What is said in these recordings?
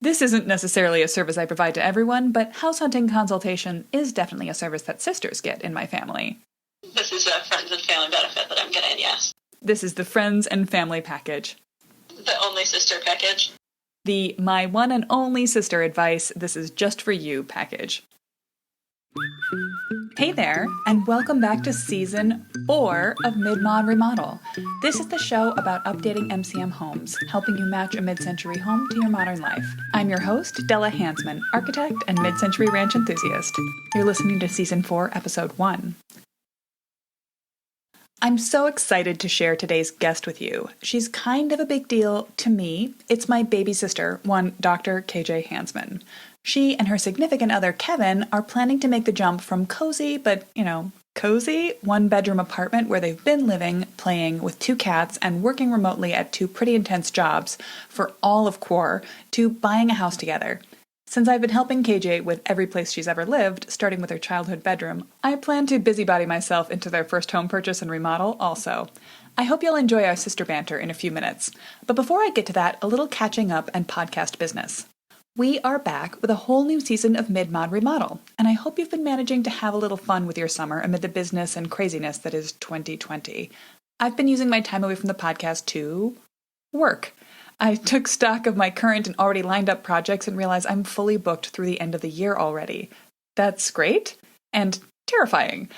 This isn't necessarily a service I provide to everyone, but house hunting consultation is definitely a service that sisters get in my family. This is a friends and family benefit that I'm getting, yes. This is the friends and family package. The only sister package. The my one and only sister advice, this is just for you package. Hey there, and welcome back to Season 4 of Mid-Mod Remodel. This is the show about updating MCM homes, helping you match a mid-century home to your modern life. I'm your host, Della Hansmann, architect and mid-century ranch enthusiast. You're listening to Season 4, Episode 1. I'm so excited to share today's guest with you. She's kind of a big deal to me. It's my baby sister, one Dr. KJ Hansmann. She and her significant other, Kevin, are planning to make the jump from cozy, but, cozy, one-bedroom apartment where they've been living, playing with 2 cats, and working remotely at 2 pretty intense jobs for all of Quar, to buying a house together. Since I've been helping KJ with every place she's ever lived, starting with her childhood bedroom, I plan to busybody myself into their first home purchase and remodel also. I hope you'll enjoy our sister banter in a few minutes. But before I get to that, a little catching up and podcast business. We are back with a whole new season of Mid-Mod Remodel, and I hope you've been managing to have a little fun with your summer amid the business and craziness that is 2020. I've been using my time away from the podcast to work. I took stock of my current and already lined up projects and realized I'm fully booked through the end of the year already. That's great and terrifying.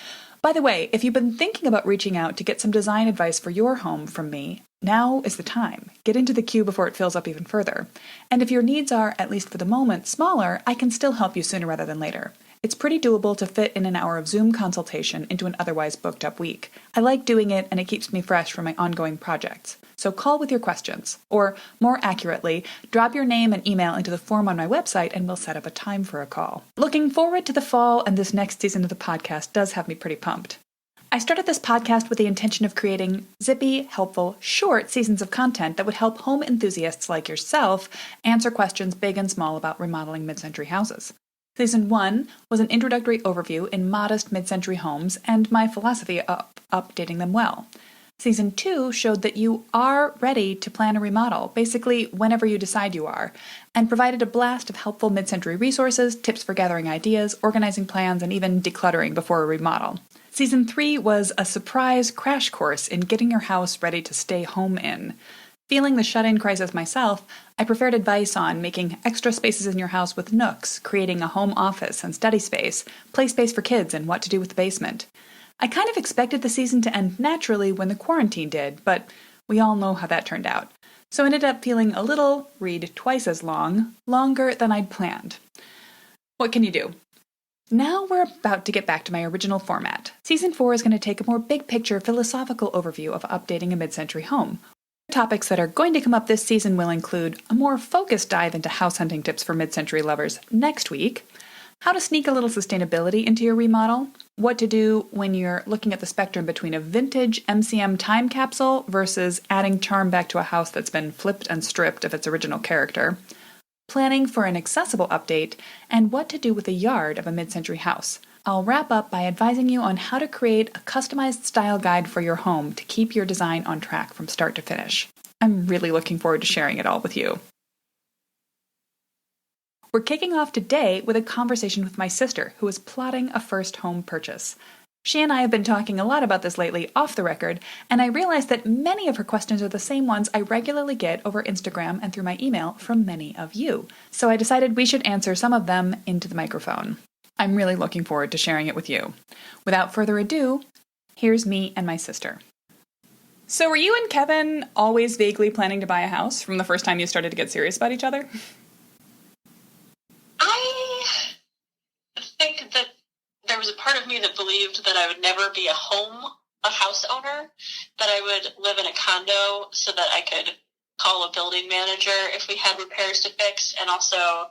By the way, if you've been thinking about reaching out to get some design advice for your home from me, now is the time. Get into the queue before it fills up even further. And if your needs are, at least for the moment, smaller, I can still help you sooner rather than later. It's pretty doable to fit in an hour of Zoom consultation into an otherwise booked up week. I like doing it and it keeps me fresh for my ongoing projects. So call with your questions, or more accurately, drop your name and email into the form on my website and we'll set up a time for a call. Looking forward to the fall, and this next season of the podcast does have me pretty pumped. I started this podcast with the intention of creating zippy, helpful, short seasons of content that would help home enthusiasts like yourself answer questions big and small about remodeling mid-century houses. Season 1 was an introductory overview in modest mid-century homes and my philosophy of updating them well. Season 2 showed that you are ready to plan a remodel, basically whenever you decide you are, and provided a blast of helpful mid-century resources, tips for gathering ideas, organizing plans, and even decluttering before a remodel. Season 3 was a surprise crash course in getting your house ready to stay home in. Feeling the shut-in crisis myself, I prepared advice on making extra spaces in your house with nooks, creating a home office and study space, play space for kids, and what to do with the basement. I kind of expected the season to end naturally when the quarantine did, but we all know how that turned out. So I ended up feeling a little, read twice as long, longer than I'd planned. What can you do? Now we're about to get back to my original format. Season 4 is going to take a more big-picture philosophical overview of updating a mid-century home. Topics that are going to come up this season will include a more focused dive into house hunting tips for mid-century lovers next week, how to sneak a little sustainability into your remodel, what to do when you're looking at the spectrum between a vintage MCM time capsule versus adding charm back to a house that's been flipped and stripped of its original character, planning for an accessible update, and what to do with the yard of a mid-century house. I'll wrap up by advising you on how to create a customized style guide for your home to keep your design on track from start to finish. I'm really looking forward to sharing it all with you. We're kicking off today with a conversation with my sister, who is plotting a first home purchase. She and I have been talking a lot about this lately off the record, and I realized that many of her questions are the same ones I regularly get over Instagram and through my email from many of you. So I decided we should answer some of them into the microphone. I'm really looking forward to sharing it with you. Without further ado, here's me and my sister. So were you and Kevin always vaguely planning to buy a house from the first time you started to get serious about each other? I think that there was a part of me that believed that I would never be a house owner, that I would live in a condo so that I could call a building manager if we had repairs to fix. And also,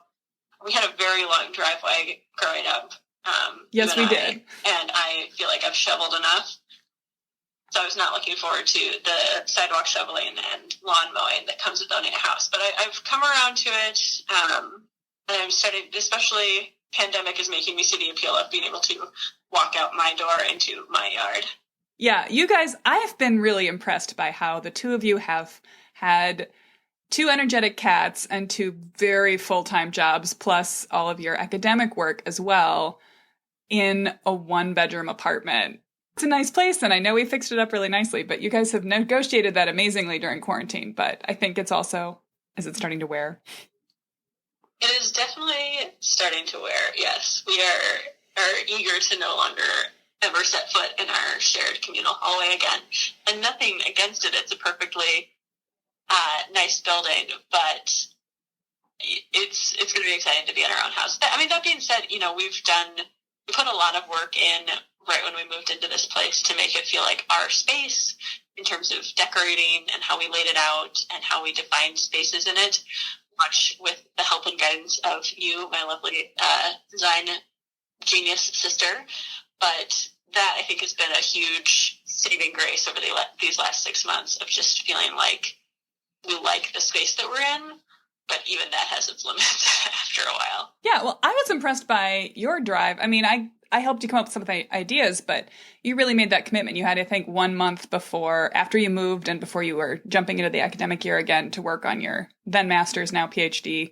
we had a very long driveway growing up. Yes, we did. And I feel like I've shoveled enough. So I was not looking forward to the sidewalk shoveling and lawn mowing that comes with owning a house. But I've come around to it, and I'm starting, especially pandemic is making me see the appeal of being able to walk out my door into my yard. Yeah, you guys, I have been really impressed by how the two of you have had 2 energetic cats and 2 very full-time jobs, plus all of your academic work as well, in a 1-bedroom apartment. It's a nice place, and I know we fixed it up really nicely, but you guys have negotiated that amazingly during quarantine. But I think it's also, is it starting to wear? It is definitely starting to wear, yes. We are eager to no longer ever set foot in our shared communal hallway again. And nothing against it. It's a perfectly nice building, but it's going to be exciting to be in our own house. I mean, that being said, we put a lot of work in right when we moved into this place to make it feel like our space in terms of decorating and how we laid it out and how we defined spaces in it, much with the help and guidance of you, my lovely design genius sister. But that, I think, has been a huge saving grace over these last 6 months of just feeling like we like the space that we're in, but even that has its limits after a while. Yeah, well, I was impressed by your drive. I mean, I helped you come up with some of the ideas, but you really made that commitment. You had, I think, 1 month before, after you moved and before you were jumping into the academic year again to work on your then master's, now PhD.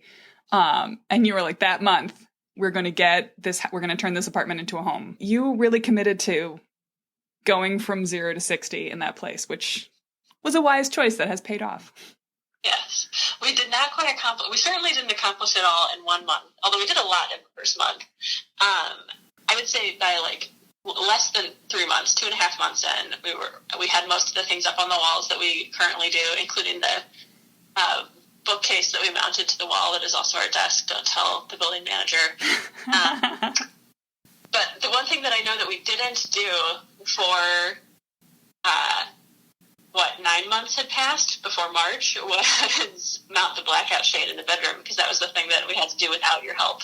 And you were like, that month, we're going to turn this apartment into a home. You really committed to going from 0 to 60 in that place, which was a wise choice that has paid off. Yes. We did not quite we certainly didn't accomplish it all in 1 month, although we did a lot in the first month. I would say by less than 3 months, 2.5 months in, we had most of the things up on the walls that we currently do, including the bookcase that we mounted to the wall that is also our desk. Don't tell the building manager. But the one thing that I know that we didn't do before 9 months had passed before March was mount the blackout shade in the bedroom, because that was the thing that we had to do without your help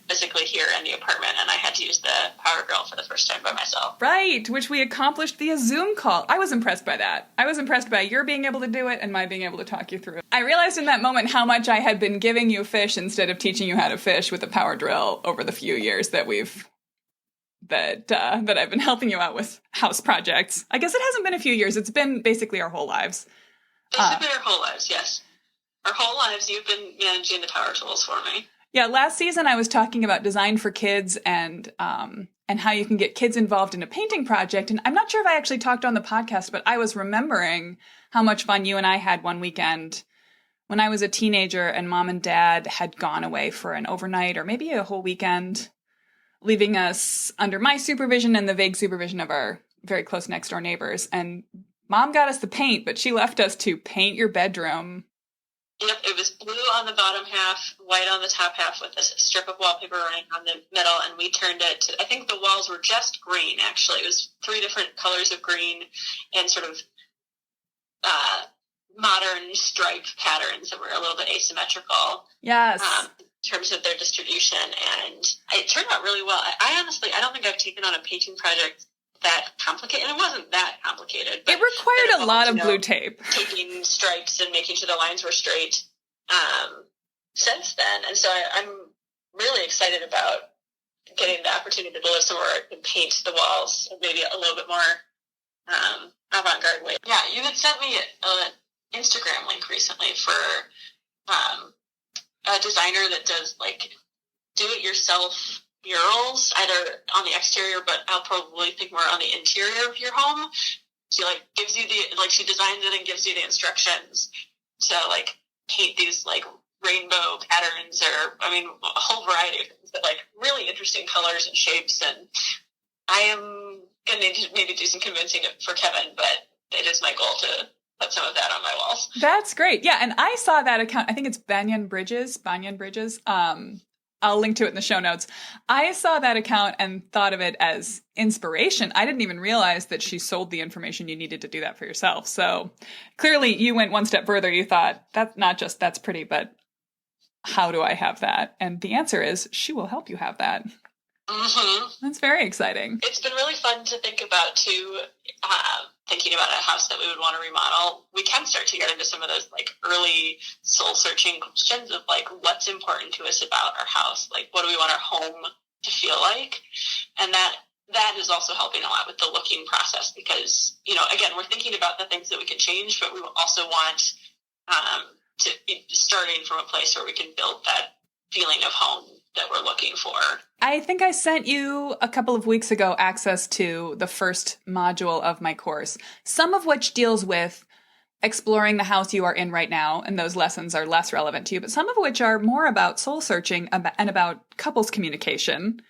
physically here in the apartment, and I had to use the Power Girl for the first time by myself. Right, which we accomplished via Zoom call. I was impressed by that. I was impressed by your being able to do it and my being able to talk you through it. I realized in that moment how much I had been giving you fish instead of teaching you how to fish with the power drill over the few years that that I've been helping you out with house projects. I guess it hasn't been a few years. It's been basically our whole lives. It's been our whole lives, yes. Our whole lives, you've been managing the power tools for me. Yeah, last season I was talking about design for kids and how you can get kids involved in a painting project. And I'm not sure if I actually talked on the podcast, but I was remembering how much fun you and I had one weekend when I was a teenager and mom and dad had gone away for an overnight or maybe a whole weekend, leaving us under my supervision and the vague supervision of our very close next door neighbors. And mom got us the paint, but she left us to paint your bedroom. Yep, it was blue on the bottom half, white on the top half with a strip of wallpaper running on the middle, and we turned it to, I think the walls were just green, actually. It was 3 different colors of green and sort of modern stripe patterns that were a little bit asymmetrical. Yes. In terms of their distribution, and it turned out really well. I honestly, I don't think I've taken on a painting project that complicated, and it wasn't that complicated. But it required a lot of blue tape. Taking stripes and making sure the lines were straight since then. And so I'm really excited about getting the opportunity to live somewhere where I can paint the walls maybe a little bit more avant-garde way. Yeah, you had sent me an Instagram link recently for a designer that does do-it-yourself murals, either on the exterior, but I'll probably think more on the interior of your home. She gives you she designs it and gives you the instructions to paint these rainbow patterns, or a whole variety of things, but really interesting colors and shapes. And I am gonna need to maybe do some convincing for Kevin, but it is my goal to put some of that on my walls. That's great. Yeah, and I saw that account. I think it's Banyan Bridges. I'll link to it in the show notes. I saw that account and thought of it as inspiration. I didn't even realize that she sold the information you needed to do that for yourself. So clearly you went one step further. You thought, that's not just, that's pretty, but how do I have that? And the answer is she will help you have that. Mm-hmm. That's very exciting. It's been really fun to think about, too, thinking about a house that we would want to remodel. We can start to get into some of those early soul-searching questions of what's important to us about our house, what do we want our home to feel like, and that is also helping a lot with the looking process, because again, we're thinking about the things that we can change, but we also want starting from a place where we can build that feeling of home that we're looking for. I think I sent you a couple of weeks ago access to the first module of my course, some of which deals with exploring the house you are in right now, and those lessons are less relevant to you, but some of which are more about soul searching and about couples communication,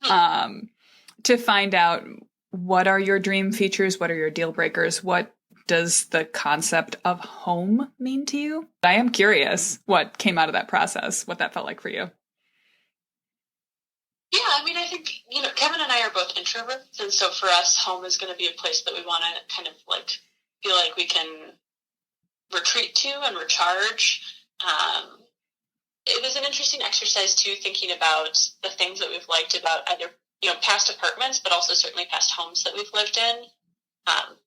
to find out what are your dream features, what are your deal breakers, what does the concept of home mean to you? I am curious what came out of that process, what that felt like for you. Yeah, I mean, I think, Kevin and I are both introverts, and so for us, home is going to be a place that we want to kind of like feel like we can retreat to and recharge. It was an interesting exercise too, thinking about the things that we've liked about either past apartments, but also certainly past homes that we've lived in,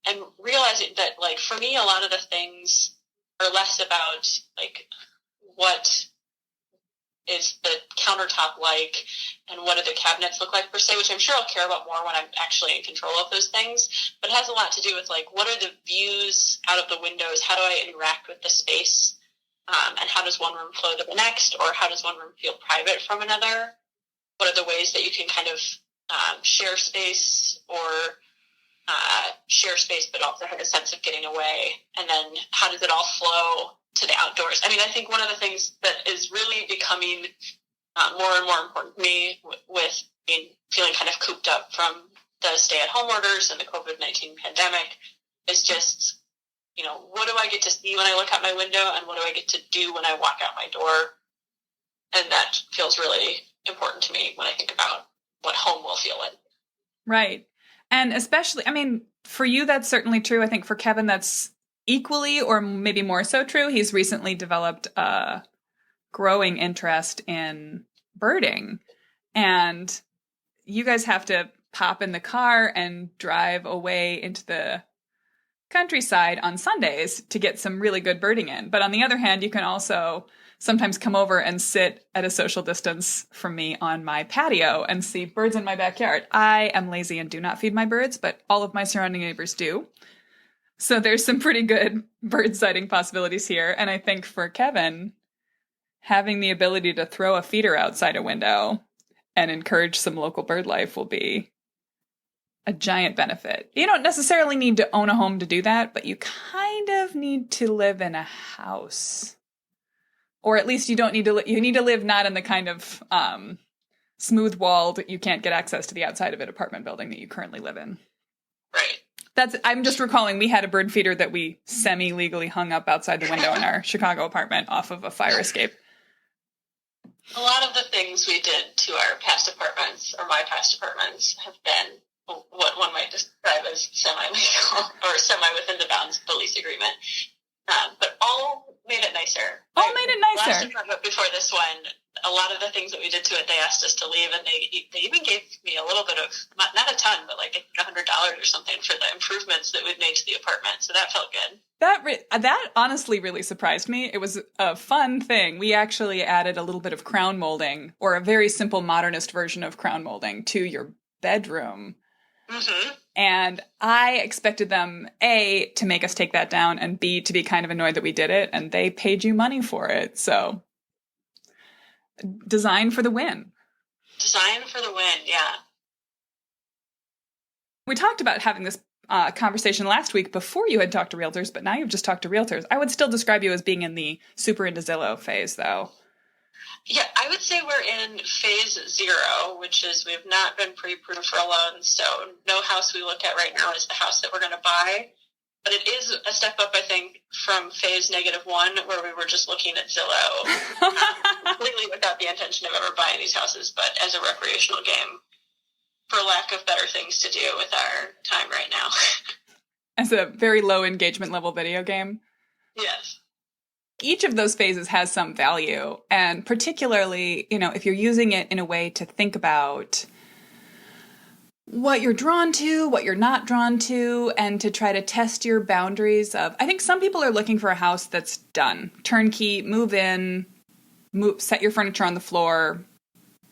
and realizing that, like, for me, a lot of the things are less about like what is the countertop like and what do the cabinets look like per se, which I'm sure I'll care about more when I'm actually in control of those things. But it has a lot to do with like, what are the views out of the windows? How do I interact with the space? And how does one room flow to the next? Or how does one room feel private from another? What are the ways that you can kind of share space but also have a sense of getting away? And then how does it all flow to the outdoors? I mean, I think one of the things that is really becoming more and more important to me with feeling kind of cooped up from the stay-at-home orders and the COVID-19 pandemic is just, what do I get to see when I look out my window, and what do I get to do when I walk out my door? And that feels really important to me when I think about what home will feel like. Right. And especially, I mean, for you, that's certainly true. I think for Kevin, that's equally or maybe more so true. He's recently developed a growing interest in birding. And you guys have to pop in the car and drive away into the countryside on Sundays to get some really good birding in. But on the other hand, you can also sometimes come over and sit at a social distance from me on my patio and see birds in my backyard. I am lazy and do not feed my birds, but all of my surrounding neighbors do. So there's some pretty good bird sighting possibilities here. And I think for Kevin, having the ability to throw a feeder outside a window and encourage some local bird life will be a giant benefit. You don't necessarily need to own a home to do that, but you kind of need to live in a house. Or at least you don't need to, you need to live not in the kind of smooth-walled, you can't get access to the outside of an apartment building that you currently live in. Right. I'm just recalling we had a bird feeder that we semi-legally hung up outside the window in our Chicago apartment off of a fire escape. A lot of the things we did to our past apartments, or my past apartments, have been what one might describe as semi-legal or semi-within the bounds of the lease agreement. But all made it nicer. All made it nicer. Last apartment before this one, a lot of the things that we did to it, they asked us to leave, and they even gave me a little bit of, not a ton, but like $100 or something for the improvements that we'd made to the apartment. So that felt good. That honestly really surprised me. It was a fun thing. We actually added a little bit of crown molding, or a very simple modernist version of crown molding, to your bedroom. Mm-hmm. And I expected them, A, to make us take that down, and B, to be kind of annoyed that we did it, and they paid you money for it. So, design for the win. Design for the win, yeah. We talked about having this conversation last week before you had talked to realtors, but now you've just talked to realtors. I would still describe you as being in the super into Zillow phase, though. Yeah, I would say we're in phase 0, which is we've not been pre-approved for a loan, so no house we look at right now is the house that we're going to buy. But it is a step up, I think, from phase -1, where we were just looking at Zillow, completely without the intention of ever buying these houses, but as a recreational game, for lack of better things to do with our time right now. As a very low engagement level video game? Yes. Each of those phases has some value, and particularly, if you're using it in a way to think about what you're drawn to, what you're not drawn to, and to try to test your boundaries of, I think some people are looking for a house that's done. Turnkey, move in, set your furniture on the floor,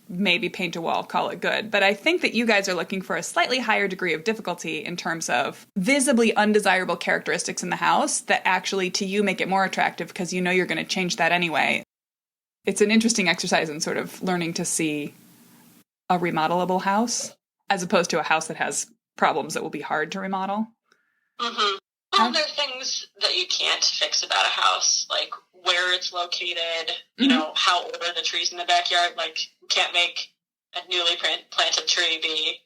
maybe paint a wall, call it good. But I think that you guys are looking for a slightly higher degree of difficulty in terms of visibly undesirable characteristics in the house that actually to you make it more attractive because you know you're going to change that anyway. It's an interesting exercise in sort of learning to see a remodelable house as opposed to a house that has problems that will be hard to remodel. Mm-hmm. Well, there are things that you can't fix about a house, like where it's located, you know, how old are the trees in the backyard. Like, you can't make a newly planted tree be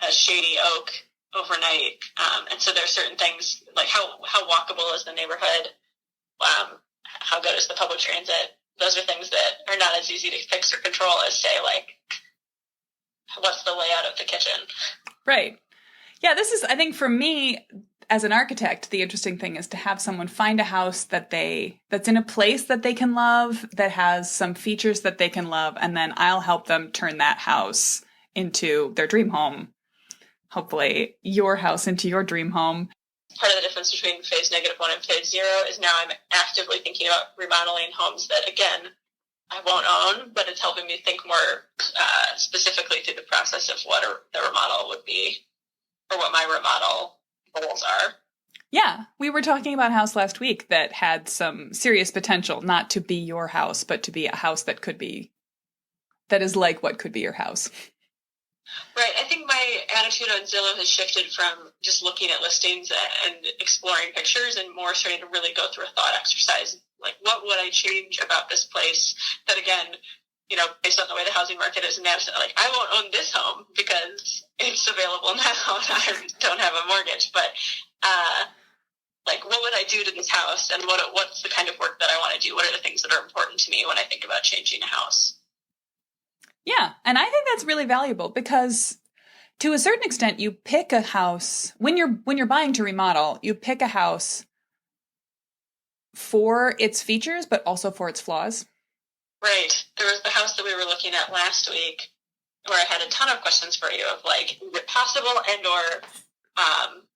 a shady oak overnight. And so there are certain things, like how walkable is the neighborhood? How good is the public transit? Those are things that are not as easy to fix or control as, say, like, what's the layout of the kitchen? Right. Yeah, this is, I think for me, as an architect, the interesting thing is to have someone find a house that's in a place that they can love, that has some features that they can love, and then I'll help them turn that house into their dream home. Hopefully, your house into your dream home. Part of the difference between phase -1 and phase 0 is now I'm actively thinking about remodeling homes that, again, I won't own, but it's helping me think more specifically through the process of what the remodel would be, or what my remodel goals are. Yeah, we were talking about a house last week that had some serious potential not to be your house, but to be a house that is like what could be your house. Right. I think my attitude on Zillow has shifted from just looking at listings and exploring pictures and more starting to really go through a thought exercise. Like, what would I change about this place that, again, you know, based on the way the housing market is now, like, I won't own this home because it's available now and I don't have a mortgage. But, like, what would I do to this house, and what's the kind of work that I want to do? What are the things that are important to me when I think about changing a house? Yeah, and I think that's really valuable because to a certain extent, you pick a house when you're buying to remodel, you pick a house for its features, but also for its flaws. Right. There was the house that we were looking at last week where I had a ton of questions for you of, like, is it possible and or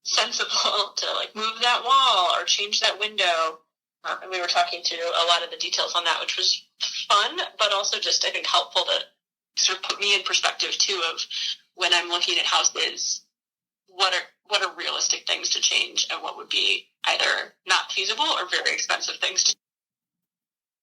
sensible to, like, move that wall or change that window? And we were talking to a lot of the details on that, which was fun, but also just, I think, helpful to sort of put me in perspective, too, of when I'm looking at houses, what are realistic things to change and what would be either not feasible or very expensive things to.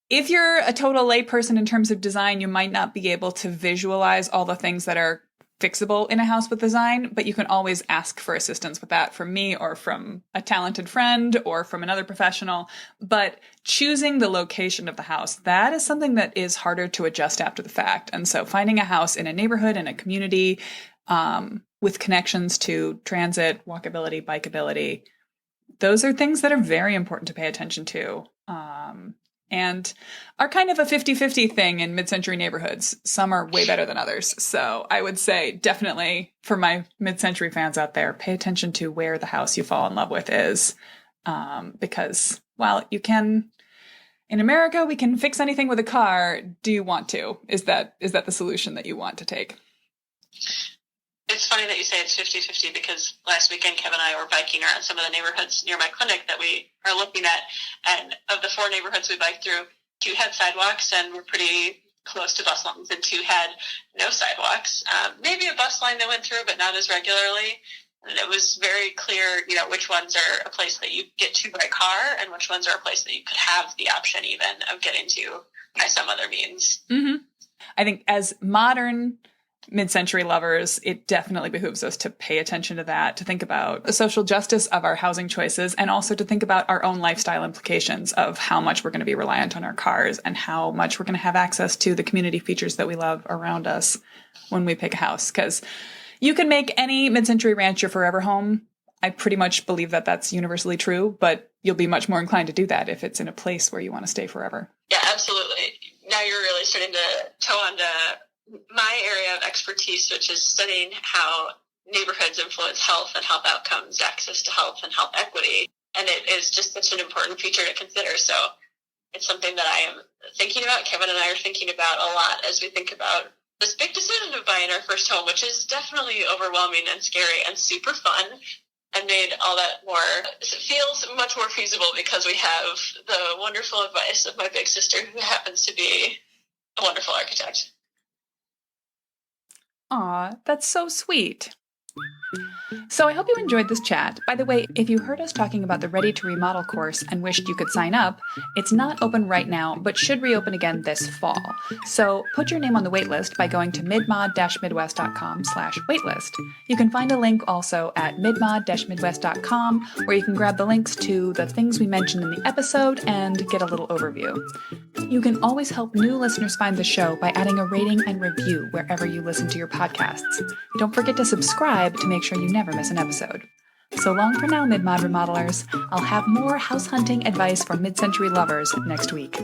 If you're a total layperson in terms of design, you might not be able to visualize all the things that are fixable in a house with design, but you can always ask for assistance with that from me or from a talented friend or from another professional. But choosing the location of the house, that is something that is harder to adjust after the fact. And so finding a house in a neighborhood, in a community, with connections to transit, walkability, bikeability, those are things that are very important to pay attention to. And are kind of a 50-50 thing in mid-century neighborhoods. Some are way better than others. So I would say definitely for my mid-century fans out there, pay attention to where the house you fall in love with is. Because while you can, in America, we can fix anything with a car. Do you want to? Is that the solution that you want to take? It's funny that you say it's 50-50 because last weekend Kevin and I were biking around some of the neighborhoods near my clinic that we are looking at, and of the 4 neighborhoods we biked through, 2 had sidewalks and were pretty close to bus lines, and 2 had no sidewalks. Maybe a bus line that went through, but not as regularly. And it was very clear, you know, which ones are a place that you get to by car and which ones are a place that you could have the option even of getting to by some other means. Mm-hmm. I think as modern mid-century lovers, it definitely behooves us to pay attention to that, to think about the social justice of our housing choices, and also to think about our own lifestyle implications of how much we're going to be reliant on our cars and how much we're going to have access to the community features that we love around us when we pick a house. Because you can make any mid-century ranch your forever home. I pretty much believe that that's universally true, but you'll be much more inclined to do that if it's in a place where you want to stay forever. Yeah, absolutely. Now you're really starting to toe onto my area of expertise, which is studying how neighborhoods influence health and health outcomes, access to health and health equity. And it is just such an important feature to consider. So it's something that I am thinking about. Kevin and I are thinking about a lot as we think about this big decision of buying our first home, which is definitely overwhelming and scary and super fun, and made all that more, it feels much more feasible because we have the wonderful advice of my big sister, who happens to be a wonderful architect. Aw, that's so sweet. So I hope you enjoyed this chat. By the way, if you heard us talking about the Ready To Remodel course and wished you could sign up, it's not open right now, but should reopen again this fall. So put your name on the waitlist by going to midmod-midwest.com/waitlist. You can find a link also at midmod-midwest.com, where you can grab the links to the things we mentioned in the episode and get a little overview. You can always help new listeners find the show by adding a rating and review wherever you listen to your podcasts. Don't forget to subscribe to make sure you never miss an episode. So long for now, Mid-Mod Remodelers. I'll have more house hunting advice for mid-century lovers next week.